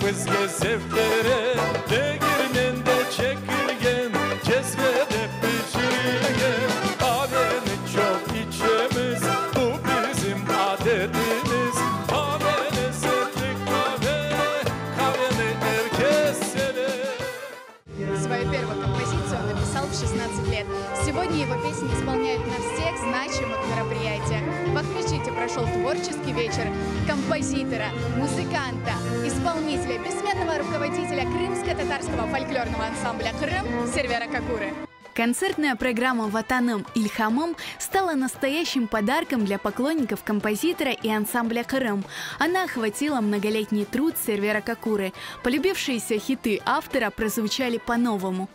bizge zevklere Degirmende çekirgen cezvede pişirirgen Kahveni çok içemiz bu bizim adetimiz Kahveni sevdik kahveni herkes sever. Свою первую композицию он написал в 16 лет. Сегодня его песни исполняют на всех значимых мероприятиях. В Акмечите прошел творческий вечер композитора, музыканта, исполнителя, бессменного руководителя крымско-татарского фольклорного ансамбля «Крым» Сервера Кокуры. Концертная программа «Ватаным Ильхамым» стала настоящим подарком для поклонников композитора и ансамбля «Крым». Она охватила многолетний труд Сервера Кокуры. Полюбившиеся хиты автора прозвучали по-новому.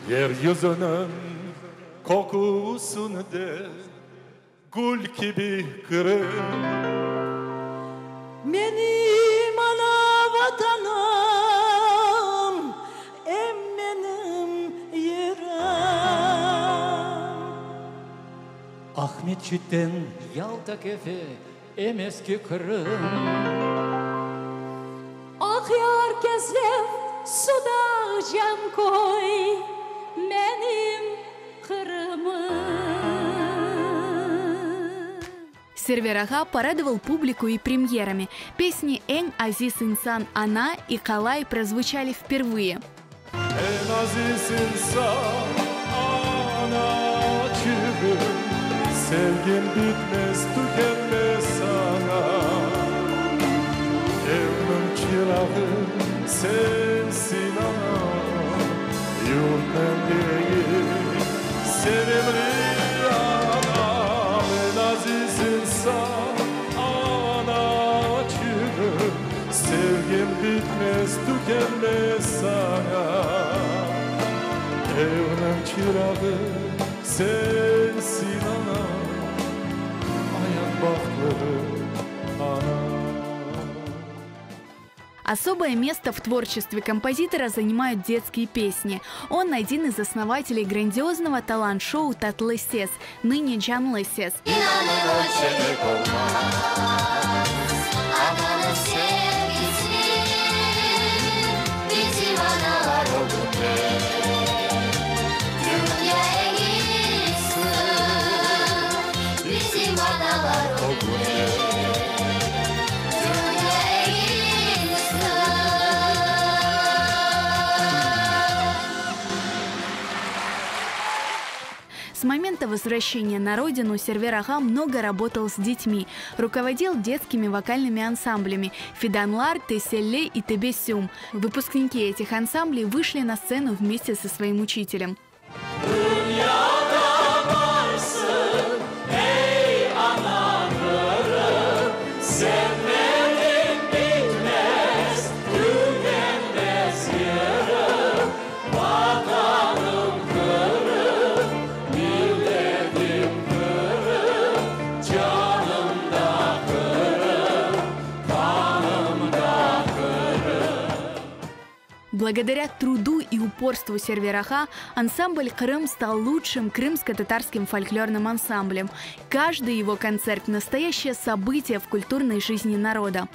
Yeryüzünün kokusunu de gül gibi kırım Benim ana vatanım, benim yerim. Ahmetçik'ten Yalta kefe emeski Kırım. Akyar gezlev suda cam koy, benim Kırım'ım. Сервер Ага порадовал публику и премьерами. Песни «Эн Азиз Инсан Ана» и «Калай» прозвучали впервые. En aziz insan anacığım Sevgim bitmez tükenmez sana Evrim çırağım sensin ana Yurttan değil sevimli anam En aziz insan anacığım Sevgim bitmez tükenmez sana Evrim çırağı sensin ana Ayak bahtlı ana Особое место в творчестве композитора занимают детские песни. Он один из основателей грандиозного талант-шоу «Tatlı Ses», ныне «Canlı Ses». С момента возвращения на родину Сервер Ага много работал с детьми, руководил детскими вокальными ансамблями «Фиданлар», «Теселле» и «Тебесюм». Выпускники этих ансамблей вышли на сцену вместе со своим учителем. Благодаря труду и упорству Сервера Ага ансамбль «Крым» стал лучшим крымско-татарским фольклорным ансамблем. Каждый его концерт – настоящее событие в культурной жизни народа.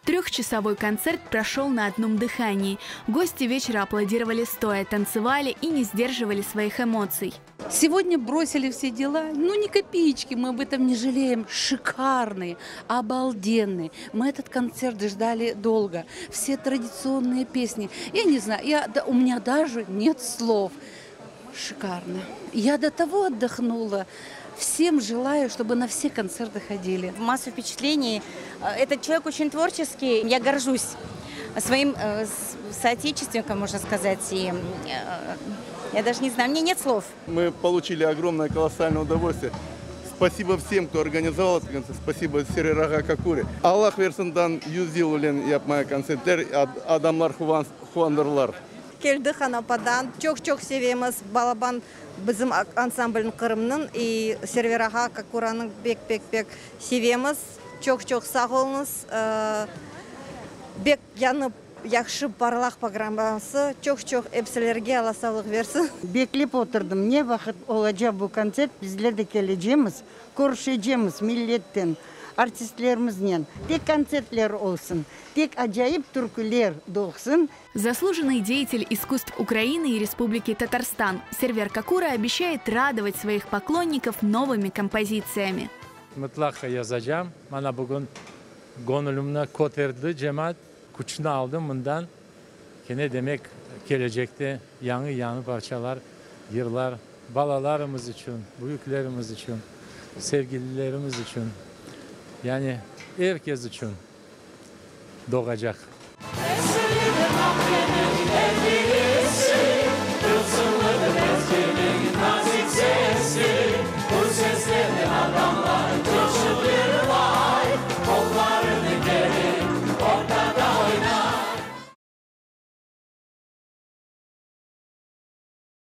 Трехчасовой концерт прошел на одном дыхании. Гости вечера аплодировали стоя, танцевали и не сдерживали своих эмоций. Сегодня бросили все дела, ну ни копеечки, мы об этом не жалеем. Шикарный, обалденный. Мы этот концерт ждали долго. Все традиционные песни. Я не знаю, у меня даже нет слов. Шикарно. Я до того отдохнула. Всем желаю, чтобы на все концерты ходили. Массу впечатлений. Этот человек очень творческий. Я горжусь своим соотечественником, можно сказать. И я даже не знаю, мне нет слов. Мы получили огромное, колоссальное удовольствие. Спасибо всем, кто организовал этот концерт. Спасибо Сервер Ага Кокуре. Аллах версендан юзил улен yapmaya концерттер адамлар хуандырлар. Келдік Анападан. Çok sevеміз балабан bizim ансамбль Кырымның и Сервер Ага Кокураның бек sevеміз. Çok sağ olunuz. Bek yanıp yaxşı parlaq программасы. Çok hepsilerге Allah sağlık versin. Beklep oturdum. Ne vakit olacak bu konser? Bizler de geleceğimiz, görüşeceğimiz milletten, artistlerimizle. Tek konsertler olsun, tek acayip türküler doğsun. Заслуженный деятель искусств Украины и Республики Татарстан Сервер Какура обещает радовать своих поклонников новыми композициями. Mutlaka yazacağım. Bana bugün gönlümle kod verdi cemaat. Kuçunu aldım bundan. Ne demek gelecekte yanı parçalar, yıllar, balalarımız için, büyüklerimiz için, sevgililerimiz için, yani herkes için doğacak.